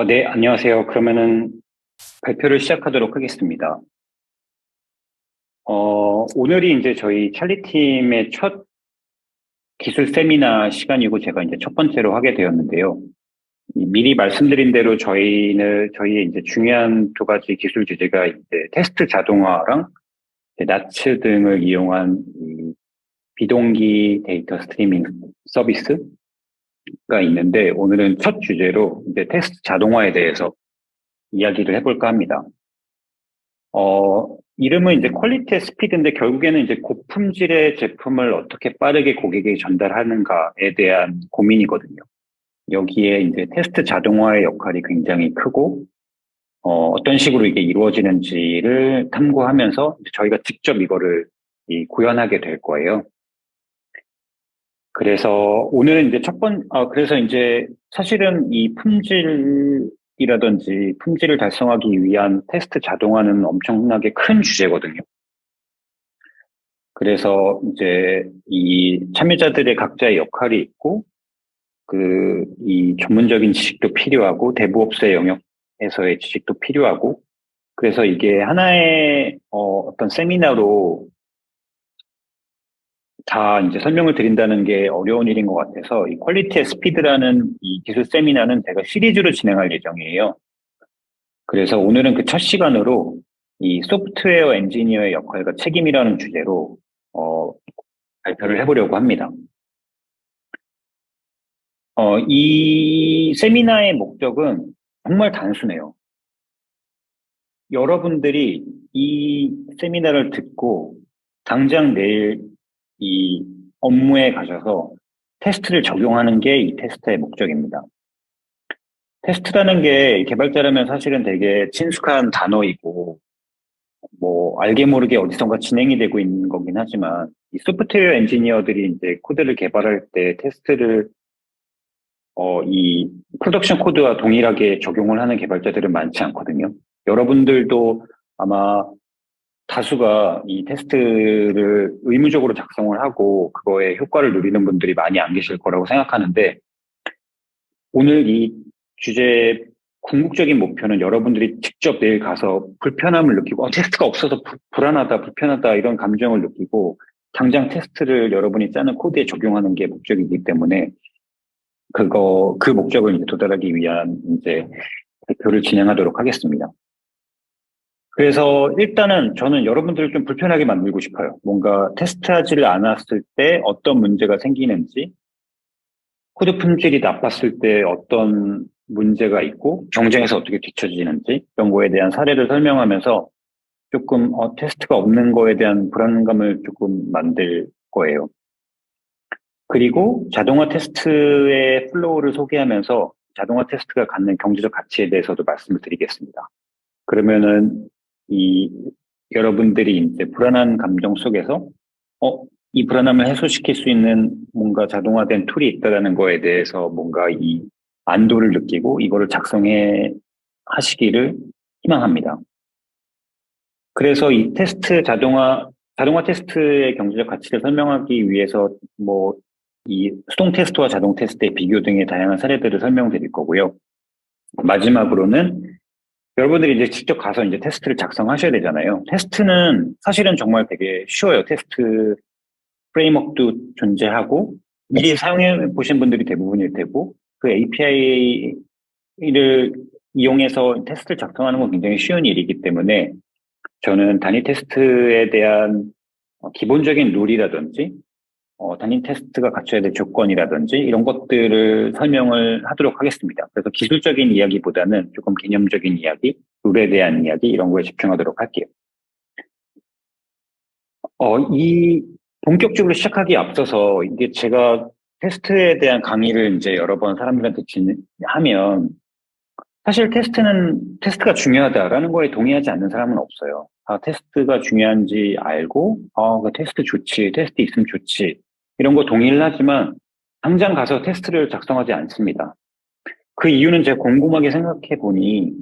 네, 안녕하세요. 그러면은 발표를 시작하도록 하겠습니다. 오늘이 이제 저희 찰리 팀의 첫 기술 세미나 시간이고 제가 이제 첫 번째로 하게 되었는데요. 미리 말씀드린 대로 저희의 이제 중요한 두 가지 기술 주제가 이제 테스트 자동화랑 이제 나츠 등을 이용한 이 비동기 데이터 스트리밍 서비스가 있는데 오늘은 첫 주제로 이제 테스트 자동화에 대해서 이야기를 해볼까 합니다. 이름은 이제 퀄리티의 스피드인데 결국에는 이제 고품질의 제품을 어떻게 빠르게 고객에게 전달하는가에 대한 고민이거든요. 여기에 이제 테스트 자동화의 역할이 굉장히 크고, 어떤 식으로 이게 이루어지는지를 탐구하면서 이제 저희가 직접 이거를 구현하게 될 거예요. 그래서 오늘은 이제 그래서 이제 사실은 이 품질이라든지 품질을 달성하기 위한 테스트 자동화는 엄청나게 큰 주제거든요. 그래서 이제 이 참여자들의 각자의 역할이 있고, 이 전문적인 지식도 필요하고, 대부업체 영역에서의 지식도 필요하고, 그래서 이게 하나의, 어떤 세미나로 다 이제 설명을 드린다는 게 어려운 일인 것 같아서, 이 퀄리티의 스피드라는 이 기술 세미나는 제가 시리즈로 진행할 예정이에요. 그래서 오늘은 그 첫 시간으로 이 소프트웨어 엔지니어의 역할과 책임이라는 주제로, 어, 발표를 해보려고 합니다. 이 세미나의 목적은 정말 단순해요. 여러분들이 이 세미나를 듣고 당장 내일 이 업무에 가셔서 테스트를 적용하는 게 이 테스트의 목적입니다. 테스트라는 게 개발자라면 사실은 되게 친숙한 단어이고, 뭐, 알게 모르게 어디선가 진행이 되고 있는 거긴 하지만, 이 소프트웨어 엔지니어들이 이제 코드를 개발할 때 테스트를 이 프로덕션 코드와 동일하게 적용을 하는 개발자들은 많지 않거든요. 여러분들도 아마 다수가 이 테스트를 의무적으로 작성을 하고 그거에 효과를 누리는 분들이 많이 안 계실 거라고 생각하는데 오늘 이 주제의 궁극적인 목표는 여러분들이 직접 내일 가서 불편함을 느끼고 테스트가 없어서 불안하다, 불편하다 이런 감정을 느끼고 당장 테스트를 여러분이 짜는 코드에 적용하는 게 목적이기 때문에 그 목적을 이제 도달하기 위한 이제 발표를 진행하도록 하겠습니다. 그래서 일단은 저는 여러분들을 좀 불편하게 만들고 싶어요. 뭔가 테스트하지를 않았을 때 어떤 문제가 생기는지, 코드 품질이 나빴을 때 어떤 문제가 있고, 경쟁에서 어떻게 뒤처지는지, 이런 거에 대한 사례를 설명하면서 조금 테스트가 없는 거에 대한 불안감을 조금 만들 거예요. 그리고 자동화 테스트의 플로우를 소개하면서 자동화 테스트가 갖는 경제적 가치에 대해서도 말씀을 드리겠습니다. 그러면은 이 여러분들이 이제 불안한 감정 속에서 이 불안함을 해소시킬 수 있는 뭔가 자동화된 툴이 있다라는 거에 대해서 뭔가 이 안도를 느끼고 이거를 작성해 하시기를 희망합니다. 그래서 이 자동화 테스트의 경제적 가치를 설명하기 위해서 뭐 이 수동 테스트와 자동 테스트의 비교 등의 다양한 사례들을 설명드릴 거고요. 마지막으로는 여러분들이 이제 직접 가서 이제 테스트를 작성하셔야 되잖아요. 테스트는 사실은 정말 되게 쉬워요. 테스트 프레임워크도 존재하고 미리 사용해 보신 분들이 대부분일 테고 그 API를 이용해서 테스트를 작성하는 건 굉장히 쉬운 일이기 때문에 저는 단위 테스트에 대한 기본적인 룰이라든지 단위 테스트가 갖춰야 될 조건이라든지 이런 것들을 설명을 하도록 하겠습니다. 그래서 기술적인 이야기보다는 조금 개념적인 이야기, 룰에 대한 이야기 이런 거에 집중하도록 할게요. 이 본격적으로 시작하기에 앞서서 이게 제가 테스트에 대한 강의를 이제 여러 번 사람들한테 하면 사실 테스트가 중요하다라는 거에 동의하지 않는 사람은 없어요. 테스트가 중요한지 알고, 그 테스트 좋지, 테스트 있으면 좋지. 이런 거 동의를 하지만 당장 가서 테스트를 작성하지 않습니다. 그 이유는 제가 곰곰하게 생각해 보니,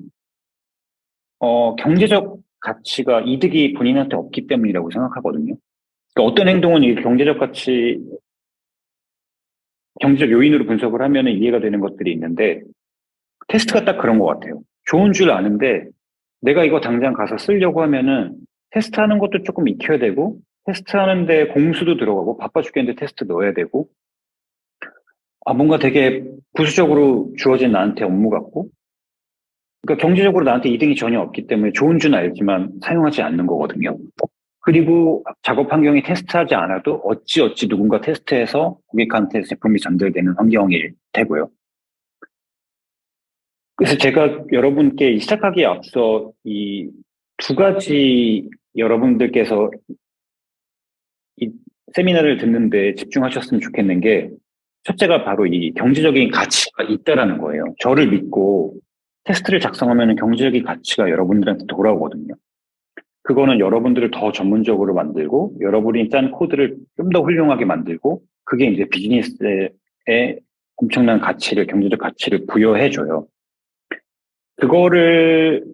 경제적 가치가 이득이 본인한테 없기 때문이라고 생각하거든요. 그러니까 어떤 행동은 이 경제적 요인으로 분석을 하면 이해가 되는 것들이 있는데, 테스트가 딱 그런 것 같아요. 좋은 줄 아는데 내가 이거 당장 가서 쓰려고 하면은 테스트하는 것도 조금 익혀야 되고 테스트하는데 공수도 들어가고 바빠 죽겠는데 테스트 넣어야 되고 뭔가 되게 부수적으로 주어진 나한테 업무 같고 그러니까 경제적으로 나한테 이득이 전혀 없기 때문에 좋은 줄 알지만 사용하지 않는 거거든요. 그리고 작업 환경이 테스트하지 않아도 어찌어찌 누군가 테스트해서 고객한테 제품이 전달되는 환경일 테고요. 그래서 제가 여러분께 시작하기에 앞서 이 두 가지 여러분들께서 이 세미나를 듣는데 집중하셨으면 좋겠는 게 첫째가 바로 이 경제적인 가치가 있다라는 거예요. 저를 믿고 테스트를 작성하면 경제적인 가치가 여러분들한테 돌아오거든요. 그거는 여러분들을 더 전문적으로 만들고 여러분이 짠 코드를 좀 더 훌륭하게 만들고 그게 이제 비즈니스에 엄청난 가치를 경제적 가치를 부여해줘요. 그거를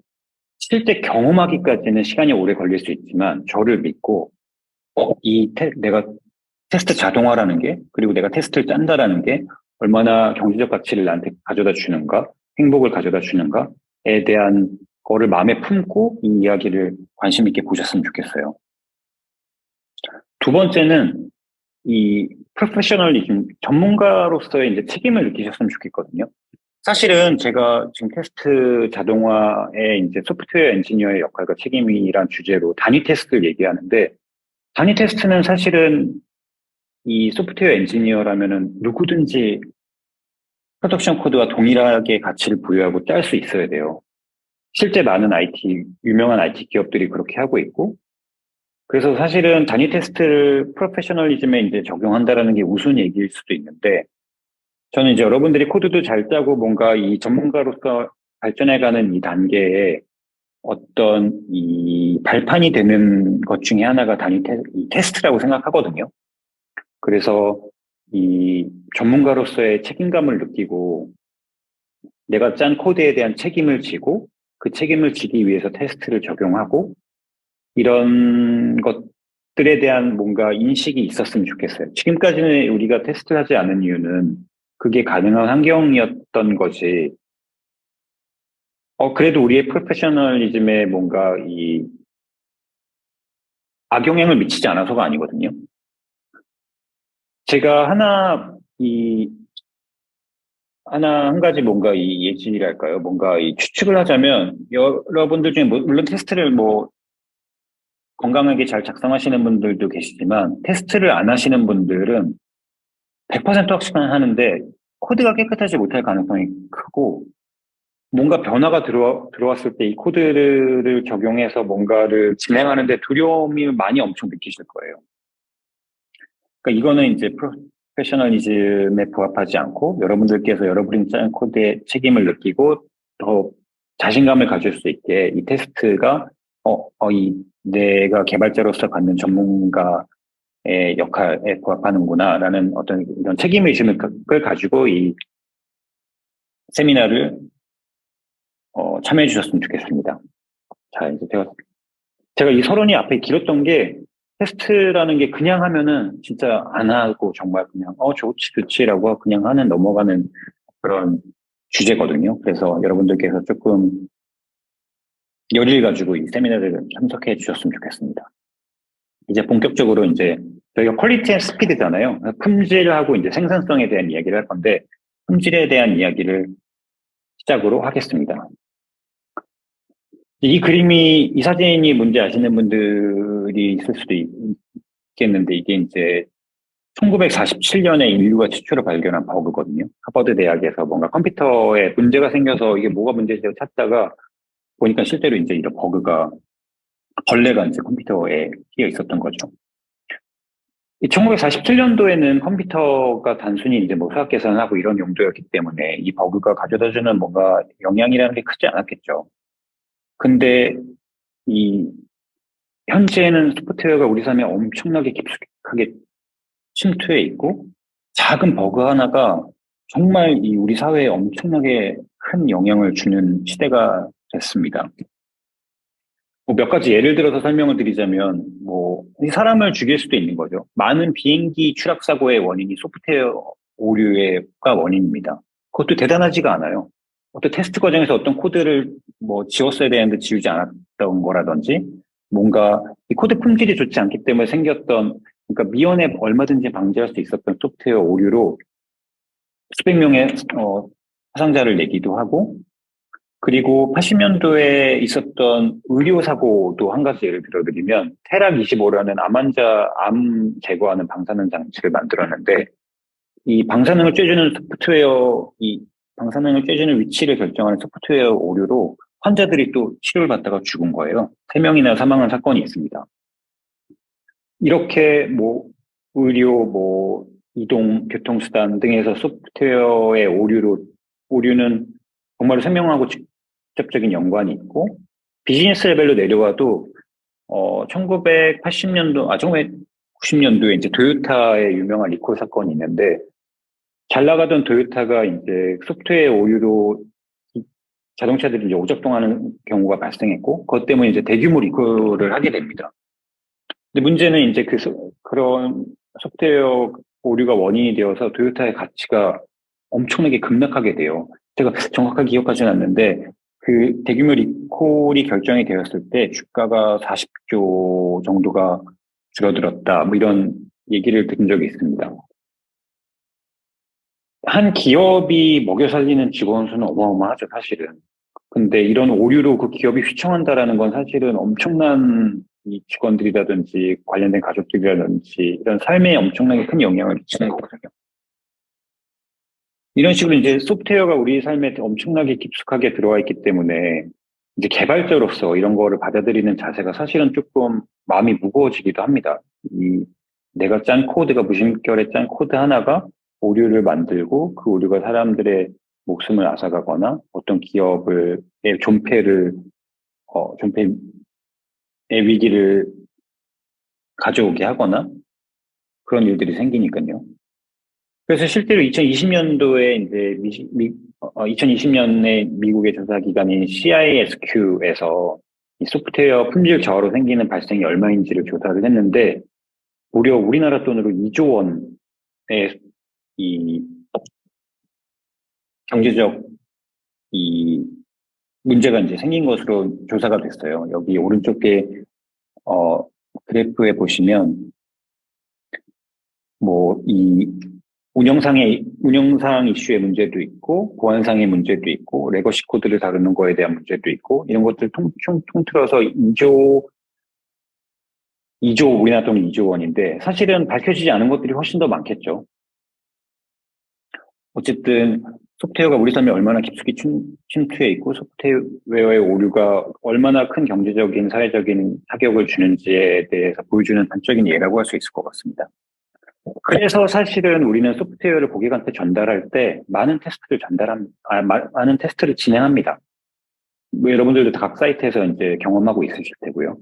실제 경험하기까지는 시간이 오래 걸릴 수 있지만 저를 믿고 내가 테스트 자동화라는 게 그리고 내가 테스트를 짠다라는 게 얼마나 경제적 가치를 나한테 가져다 주는가 행복을 가져다 주는가에 대한 거를 마음에 품고 이 이야기를 관심 있게 보셨으면 좋겠어요. 두 번째는 이 프로페셔널리즘 전문가로서의 이제 책임을 느끼셨으면 좋겠거든요. 사실은 제가 지금 테스트 자동화의 이제 소프트웨어 엔지니어의 역할과 책임이란 주제로 단위 테스트를 얘기하는데 단위 테스트는 사실은 이 소프트웨어 엔지니어라면은 누구든지 프로덕션 코드와 동일하게 가치를 부여하고 짤 수 있어야 돼요. 실제 많은 유명한 IT 기업들이 그렇게 하고 있고, 그래서 사실은 단위 테스트를 프로페셔널리즘에 이제 적용한다라는 게 우스운 얘기일 수도 있는데, 저는 이제 여러분들이 코드도 잘 짜고 뭔가 이 전문가로서 발전해가는 이 단계에 어떤 이 발판이 되는 것 중에 하나가 이 테스트라고 생각하거든요. 그래서 이 전문가로서의 책임감을 느끼고 내가 짠 코드에 대한 책임을 지고 그 책임을 지기 위해서 테스트를 적용하고 이런 것들에 대한 뭔가 인식이 있었으면 좋겠어요. 지금까지는 우리가 테스트를 하지 않은 이유는 그게 가능한 환경이었던 거지. 그래도 우리의 프로페셔널리즘에 뭔가 이 악영향을 미치지 않아서가 아니거든요. 제가 한 가지 뭔가 이 예시랄까요? 뭔가 이 추측을 하자면, 여러분들 중에 물론 테스트를 건강하게 잘 작성하시는 분들도 계시지만, 테스트를 안 하시는 분들은 100% 확신을 하는데, 코드가 깨끗하지 못할 가능성이 크고, 뭔가 변화가 들어왔을 때 이 코드를 적용해서 뭔가를 진행하는데 두려움이 많이 엄청 느끼실 거예요. 그러니까 이거는 이제 프로페셔널리즘에 부합하지 않고 여러분들께서 여러분이 짠 코드의 책임을 느끼고 더 자신감을 가질 수 있게 이 테스트가 내가 개발자로서 갖는 전문가의 역할에 부합하는구나라는 어떤 이런 책임의식을 가지고 이 세미나를 참여해 주셨으면 좋겠습니다. 자, 이제 제가 이 서론이 앞에 길었던 게 테스트라는 게 그냥 하면은 진짜 안 하고 정말 그냥 좋지라고 그냥 넘어가는 그런 주제거든요. 그래서 여러분들께서 조금 열의를 가지고 이 세미나를 참석해 주셨으면 좋겠습니다. 이제 본격적으로 이제 저희가 퀄리티 앤 스피드잖아요. 품질하고 이제 생산성에 대한 이야기를 할 건데 품질에 대한 이야기를 시작으로 하겠습니다. 이 사진이 뭔지 아시는 분들이 있을 수도 있겠는데, 이게 이제 1947년에 인류가 최초로 발견한 버그거든요. 하버드 대학에서 뭔가 컴퓨터에 문제가 생겨서 이게 뭐가 문제지 찾다가 보니까 실제로 이제 이런 벌레가 이제 컴퓨터에 끼어 있었던 거죠. 1947년도에는 컴퓨터가 단순히 이제 뭐 수학 계산하고 이런 용도였기 때문에 이 버그가 가져다주는 뭔가 영향이라는 게 크지 않았겠죠. 근데 현재는 소프트웨어가 우리 삶에 엄청나게 깊숙하게 침투해 있고 작은 버그 하나가 정말 우리 사회에 엄청나게 큰 영향을 주는 시대가 됐습니다. 몇 가지 예를 들어서 설명을 드리자면 사람을 죽일 수도 있는 거죠. 많은 비행기 추락 사고의 원인이 소프트웨어 오류가 원인입니다. 그것도 대단하지가 않아요. 어떤 테스트 과정에서 어떤 코드를 뭐 지웠어야 되는데 지우지 않았던 거라든지 뭔가 이 코드 품질이 좋지 않기 때문에 생겼던 그러니까 미연에 얼마든지 방지할 수 있었던 소프트웨어 오류로 수백 명의 사상자를 내기도 하고 그리고 80년도에 있었던 의료 사고도 한 가지 예를 들어드리면 테락 25라는 암 제거하는 방사능 장치를 만들었는데 이 방사능을 쬐주는 소프트웨어 이 방사능을 쬐주는 위치를 결정하는 소프트웨어 오류로 환자들이 또 치료를 받다가 죽은 거예요. 3명이나 사망한 사건이 있습니다. 이렇게 뭐 의료, 뭐 이동, 교통수단 등에서 소프트웨어의 오류는 정말로 생명하고 직접적인 연관이 있고 비즈니스 레벨로 내려와도 1990년도에 이제 도요타의 유명한 리콜 사건이 있는데 잘 나가던 도요타가 이제 소프트웨어 오류로 자동차들이 이제 오작동하는 경우가 발생했고 그것 때문에 이제 대규모 리콜을 하게 됩니다. 근데 문제는 이제 그런 소프트웨어 오류가 원인이 되어서 도요타의 가치가 엄청나게 급락하게 돼요. 제가 정확하게 기억하지는 않는데 그 대규모 리콜이 결정이 되었을 때 주가가 40조 정도가 줄어들었다. 뭐 이런 얘기를 들은 적이 있습니다. 한 기업이 먹여 살리는 직원 수는 어마어마하죠, 사실은. 근데 이런 오류로 그 기업이 휘청한다라는 건 사실은 엄청난 이 직원들이라든지 관련된 가족들이라든지 이런 삶에 엄청나게 큰 영향을 미치는 거거든요. 이런 식으로 이제 소프트웨어가 우리 삶에 엄청나게 깊숙하게 들어와 있기 때문에 이제 개발자로서 이런 거를 받아들이는 자세가 사실은 조금 마음이 무거워지기도 합니다. 내가 짠 코드가 무심결에 짠 코드 하나가 오류를 만들고 그 오류가 사람들의 목숨을 앗아가거나 어떤 기업의 존폐의 위기를 가져오게 하거나 그런 일들이 생기니까요. 그래서 실제로 2020년도에 이제 2020년에 미국의 조사기관인 CISQ에서 이 소프트웨어 품질 저하로 생기는 발생이 얼마인지를 조사를 했는데 무려 우리나라 돈으로 2조 원의 이 경제적 이 문제가 이제 생긴 것으로 조사가 됐어요. 여기 오른쪽에 어 그래프에 보시면 뭐 운영상 이슈의 문제도 있고 보안상의 문제도 있고 레거시 코드를 다루는 거에 대한 문제도 있고 이런 것들 통틀어서 2조 우리나라 돈 2조 원인데 사실은 밝혀지지 않은 것들이 훨씬 더 많겠죠. 어쨌든 소프트웨어가 우리 삶에 얼마나 깊숙이 침투해 있고 소프트웨어의 오류가 얼마나 큰 경제적인 사회적인 타격을 주는지에 대해서 보여주는 단적인 예라고 할 수 있을 것 같습니다. 그래서 사실은 우리는 소프트웨어를 고객한테 전달할 때 많은 테스트를 진행합니다. 뭐 여러분들도 각 사이트에서 이제 경험하고 있으실 테고요.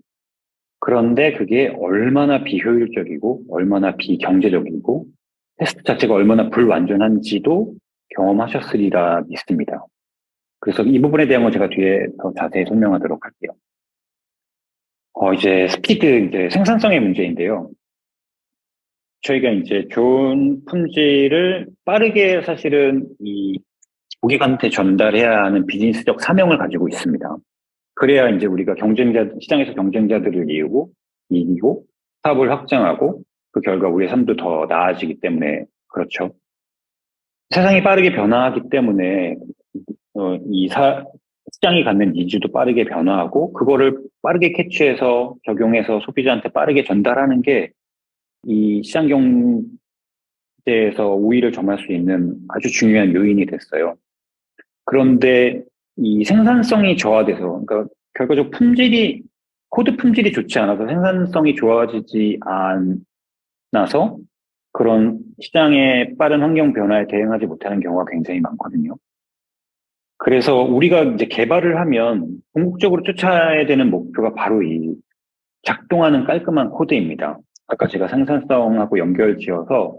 그런데 그게 얼마나 비효율적이고 얼마나 비경제적이고 테스트 자체가 얼마나 불완전한지도 경험하셨으리라 믿습니다. 그래서 이 부분에 대한 건 제가 뒤에 더 자세히 설명하도록 할게요. 이제 이제 생산성의 문제인데요. 저희가 이제 좋은 품질을 빠르게 사실은 이 고객한테 전달해야 하는 비즈니스적 사명을 가지고 있습니다. 그래야 이제 우리가 시장에서 경쟁자들을 이기고 사업을 확장하고 그 결과 우리의 삶도 더 나아지기 때문에 그렇죠. 세상이 빠르게 변화하기 때문에 시장이 갖는 니즈도 빠르게 변화하고 그거를 빠르게 캐치해서 적용해서 소비자한테 빠르게 전달하는 게 이 시장 경제에서 우위를 점할 수 있는 아주 중요한 요인이 됐어요. 그런데 이 생산성이 저하돼서 그러니까 결과적 코드 품질이 좋지 않아서 생산성이 좋아지지 않아서 그런 시장의 빠른 환경 변화에 대응하지 못하는 경우가 굉장히 많거든요. 그래서 우리가 이제 개발을 하면 궁극적으로 쫓아야 되는 목표가 바로 이 작동하는 깔끔한 코드입니다. 아까 제가 생산성하고 연결지어서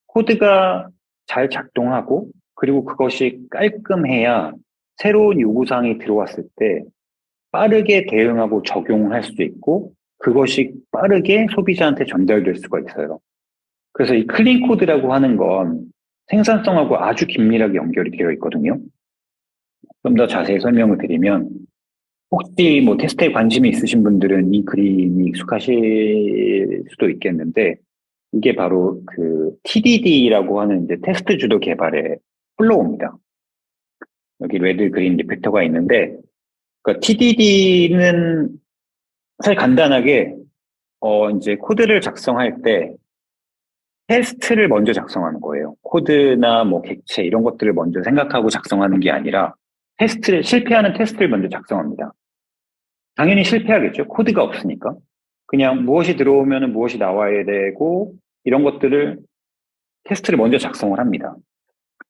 코드가 잘 작동하고 그리고 그것이 깔끔해야 새로운 요구사항이 들어왔을 때 빠르게 대응하고 적용할 수 있고 그것이 빠르게 소비자한테 전달될 수가 있어요. 그래서 이 클린 코드라고 하는 건 생산성하고 아주 긴밀하게 연결이 되어 있거든요. 좀 더 자세히 설명을 드리면, 혹시 뭐 테스트에 관심이 있으신 분들은 이 그림이 익숙하실 수도 있겠는데, 이게 바로 그 TDD라고 하는 이제 테스트 주도 개발의 플로우입니다. 여기 레드, 그린 리펙터가 있는데, 그러니까 TDD는 사실 간단하게, 이제 코드를 작성할 때 테스트를 먼저 작성하는 거예요. 코드나 뭐 객체 이런 것들을 먼저 생각하고 작성하는 게 아니라 실패하는 테스트를 먼저 작성합니다. 당연히 실패하겠죠. 코드가 없으니까. 그냥 무엇이 들어오면 무엇이 나와야 되고, 이런 것들을 테스트를 먼저 작성을 합니다.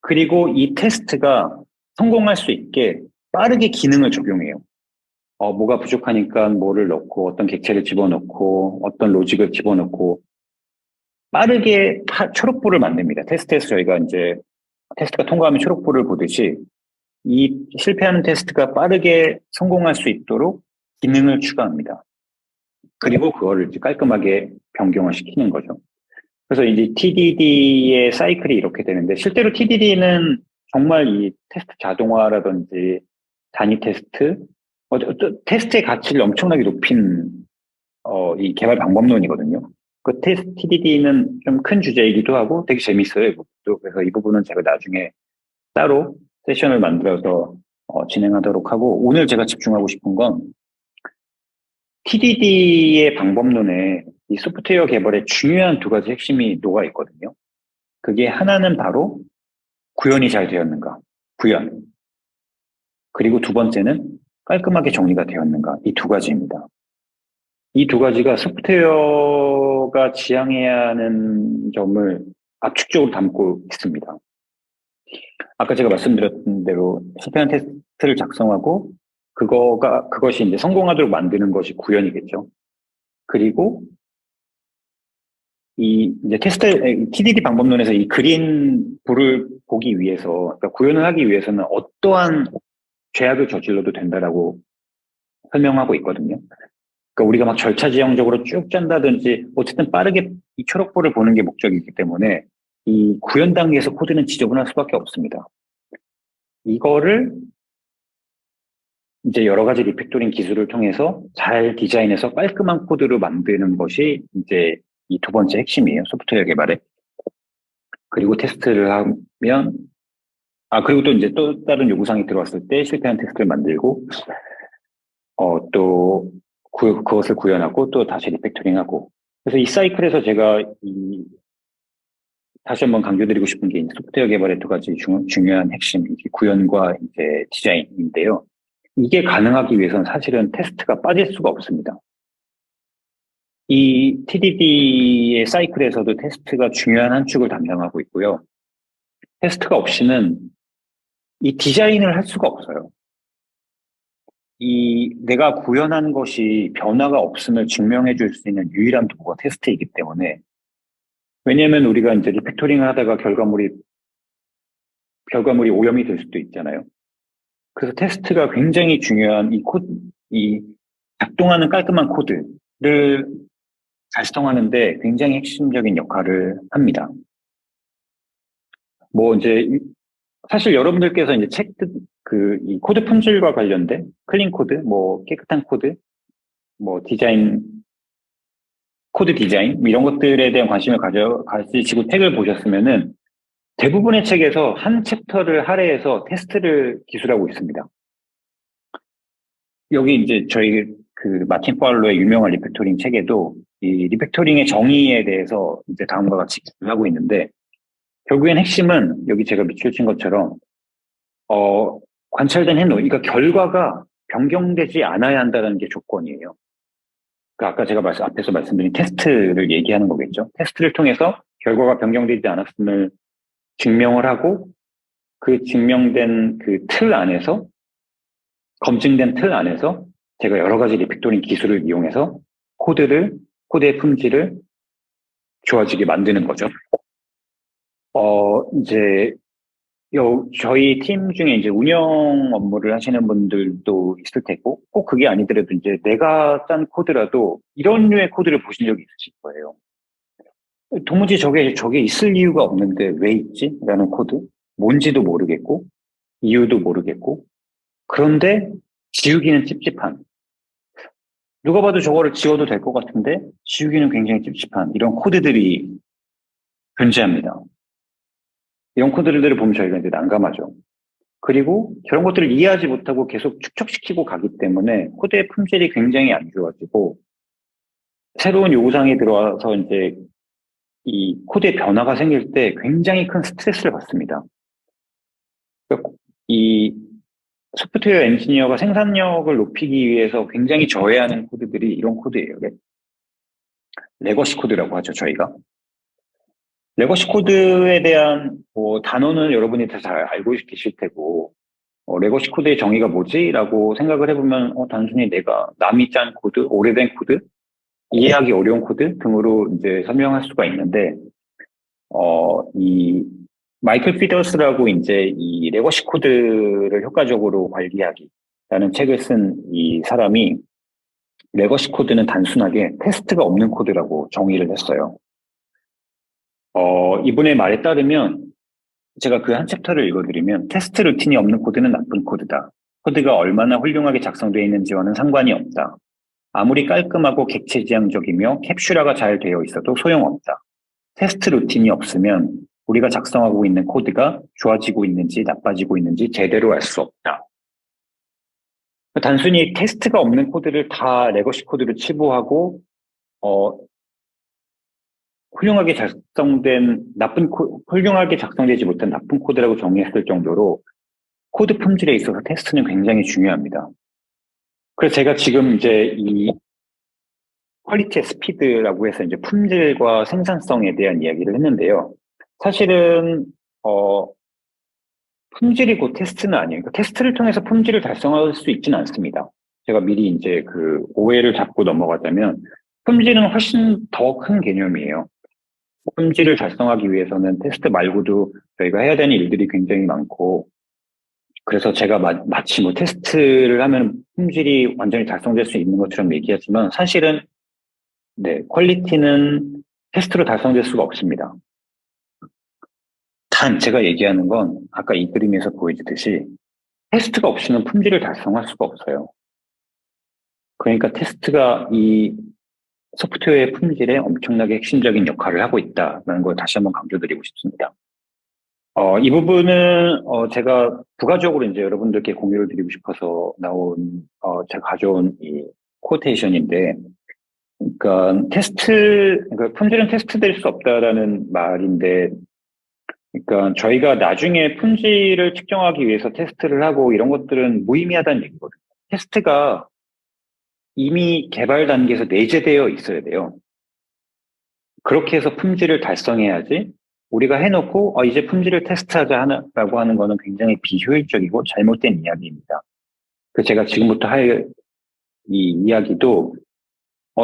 그리고 이 테스트가 성공할 수 있게 빠르게 기능을 적용해요. 뭐가 부족하니까 뭐를 넣고, 어떤 객체를 집어넣고, 어떤 로직을 집어넣고, 빠르게 초록불을 만듭니다. 테스트에서 저희가 이제 테스트가 통과하면 초록불을 보듯이 이 실패하는 테스트가 빠르게 성공할 수 있도록 기능을 추가합니다. 그리고 그거를 이제 깔끔하게 변경을 시키는 거죠. 그래서 이제 TDD의 사이클이 이렇게 되는데, 실제로 TDD는 정말 이 테스트 자동화라든지 단위 테스트, 테스트의 가치를 엄청나게 높인 이 개발 방법론이거든요. 그 테스트 TDD는 좀 큰 주제이기도 하고 되게 재밌어요, 이것도. 그래서 이 부분은 제가 나중에 따로 세션을 만들어서 진행하도록 하고, 오늘 제가 집중하고 싶은 건 TDD의 방법론에 이 소프트웨어 개발에 중요한 두 가지 핵심이 녹아 있거든요. 그게 하나는 바로 구현이 잘 되었는가, 구현. 그리고 두 번째는 깔끔하게 정리가 되었는가, 이 두 가지입니다. 이 두 가지가 소프트웨어가 지향해야 하는 점을 압축적으로 담고 있습니다. 아까 제가 말씀드렸던 대로 실패한 테스트를 작성하고 그것이 이제 성공하도록 만드는 것이 구현이겠죠. 그리고 이 이제 TDD 방법론에서 이 그린 불을 보기 위해서, 그러니까 구현을 하기 위해서는 어떠한 죄악을 저질러도 된다라고 설명하고 있거든요. 그러니까 우리가 막 절차 지향적으로 쭉 짠다든지 어쨌든 빠르게 이 초록불을 보는 게 목적이기 때문에 이 구현 단계에서 코드는 지저분할 수밖에 없습니다. 이거를 이제 여러 가지 리팩토링 기술을 통해서 잘 디자인해서 깔끔한 코드를 만드는 것이 이제 이 두 번째 핵심이에요. 소프트웨어 개발에. 그리고 테스트를 하면, 그리고 또 이제 또 다른 요구사항이 들어왔을 때 실패한 테스트를 만들고, 또 그것을 구현하고 또 다시 리팩토링하고. 그래서 이 사이클에서 제가 다시 한번 강조드리고 싶은 게 소프트웨어 개발의 두 가지 중요한 핵심, 구현과 이제 디자인인데요. 이게 가능하기 위해서는 사실은 테스트가 빠질 수가 없습니다. 이 TDD의 사이클에서도 테스트가 중요한 한 축을 담당하고 있고요. 테스트가 없이는 이 디자인을 할 수가 없어요. 내가 구현한 것이 변화가 없음을 증명해 줄 수 있는 유일한 도구가 테스트이기 때문에, 왜냐면 우리가 이제 리팩토링을 하다가 결과물이 오염이 될 수도 있잖아요. 그래서 테스트가 굉장히 중요한 이 작동하는 깔끔한 코드를 달성하는데 굉장히 핵심적인 역할을 합니다. 뭐 이제 사실 여러분들께서 이제 이 코드 품질과 관련된 클린 코드, 뭐 깨끗한 코드, 뭐 코드 디자인, 뭐 이런 것들에 대한 관심을 가지시고 책을 보셨으면은 대부분의 책에서 한 챕터를 할애해서 테스트를 기술하고 있습니다. 여기 이제 저희 그 마틴 파울로의 유명한 리팩토링 책에도 이 리팩토링의 정의에 대해서 이제 다음과 같이 기술하고 있는데, 결국엔 핵심은 여기 제가 밑줄 친 것처럼 관찰된 행동, 그러니까 결과가 변경되지 않아야 한다는 게 조건이에요. 그러니까 아까 제가 앞에서 말씀드린 테스트를 얘기하는 거겠죠. 테스트를 통해서 결과가 변경되지 않았음을 증명을 하고, 그 증명된 그 틀 안에서, 검증된 틀 안에서 제가 여러 가지 리팩토링 기술을 이용해서 코드의 품질을 좋아지게 만드는 거죠. 이제 저희 팀 중에 이제 운영 업무를 하시는 분들도 있을 테고, 꼭 그게 아니더라도 이제 내가 짠 코드라도 이런 류의 코드를 보신 적이 있으실 거예요. 도무지 저게 있을 이유가 없는데 왜 있지? 라는 코드. 뭔지도 모르겠고, 이유도 모르겠고, 그런데 지우기는 찝찝한. 누가 봐도 저거를 지워도 될 것 같은데 지우기는 굉장히 찝찝한 이런 코드들이 존재합니다. 이런 코드들을 보면 저희가 이제 난감하죠. 그리고 저런 것들을 이해하지 못하고 계속 축적시키고 가기 때문에 코드의 품질이 굉장히 안 좋아지고 새로운 요구사항이 들어와서 이제 이 코드의 변화가 생길 때 굉장히 큰 스트레스를 받습니다. 그러니까 이 소프트웨어 엔지니어가 생산력을 높이기 위해서 굉장히 저해하는 코드들이 이런 코드예요. 레거시 코드라고 하죠, 저희가. 레거시 코드에 대한 뭐 단어는 여러분이 다 잘 알고 계실 테고, 레거시 코드의 정의가 뭐지? 라고 생각을 해보면, 단순히 내가 남이 짠 코드, 오래된 코드, 이해하기 어려운 코드 등으로 이제 설명할 수가 있는데, 이 마이클 피더스라고 이제 이 레거시 코드를 효과적으로 관리하기라는 책을 쓴 이 사람이 레거시 코드는 단순하게 테스트가 없는 코드라고 정의를 했어요. 이분의 말에 따르면 제가 그 한 챕터를 읽어드리면 테스트 루틴이 없는 코드는 나쁜 코드다. 코드가 얼마나 훌륭하게 작성되어 있는지와는 상관이 없다. 아무리 깔끔하고 객체지향적이며 캡슐화가 잘 되어 있어도 소용없다. 테스트 루틴이 없으면 우리가 작성하고 있는 코드가 좋아지고 있는지 나빠지고 있는지 제대로 알 수 없다. 단순히 테스트가 없는 코드를 다 레거시 코드로 치부하고 훌륭하게 작성되지 못한 나쁜 코드라고 정의했을 정도로 코드 품질에 있어서 테스트는 굉장히 중요합니다. 그래서 제가 지금 이제 이 퀄리티의 스피드라고 해서 이제 품질과 생산성에 대한 이야기를 했는데요. 사실은 품질이 곧 테스트는 아니에요. 그러니까 테스트를 통해서 품질을 달성할 수 있지는 않습니다. 제가 미리 이제 그 오해를 잡고 넘어가자면 품질은 훨씬 더 큰 개념이에요. 품질을 달성하기 위해서는 테스트 말고도 저희가 해야 되는 일들이 굉장히 많고, 그래서 제가 마치 뭐 테스트를 하면 품질이 완전히 달성될 수 있는 것처럼 얘기하지만 사실은 네, 퀄리티는 테스트로 달성될 수가 없습니다. 단 제가 얘기하는 건 아까 이 그림에서 보여주듯이 테스트가 없이는 품질을 달성할 수가 없어요. 그러니까 테스트가 이 소프트웨어의 품질에 엄청나게 핵심적인 역할을 하고 있다는 걸 다시 한번 강조드리고 싶습니다. 이 부분은 제가 부가적으로 이제 여러분들께 공유를 드리고 싶어서 제가 가져온 이 코테이션인데, 그러니까 그러니까 품질은 테스트될 수 없다라는 말인데, 그러니까 저희가 나중에 품질을 측정하기 위해서 테스트를 하고 이런 것들은 무의미하다는 얘기거든요. 테스트가 이미 개발 단계에서 내재되어 있어야 돼요. 그렇게 해서 품질을 달성해야지 우리가 해놓고 이제 품질을 테스트하자라고 하는 거는 굉장히 비효율적이고 잘못된 이야기입니다. 그 제가 지금부터 할 이 이야기도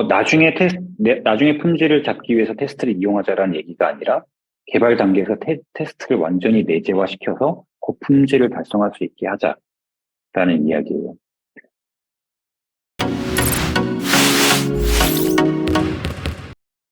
나중에 품질을 잡기 위해서 테스트를 이용하자라는 얘기가 아니라 개발 단계에서 테스트를 완전히 내재화시켜서 고품질을 달성할 수 있게 하자라는 이야기예요.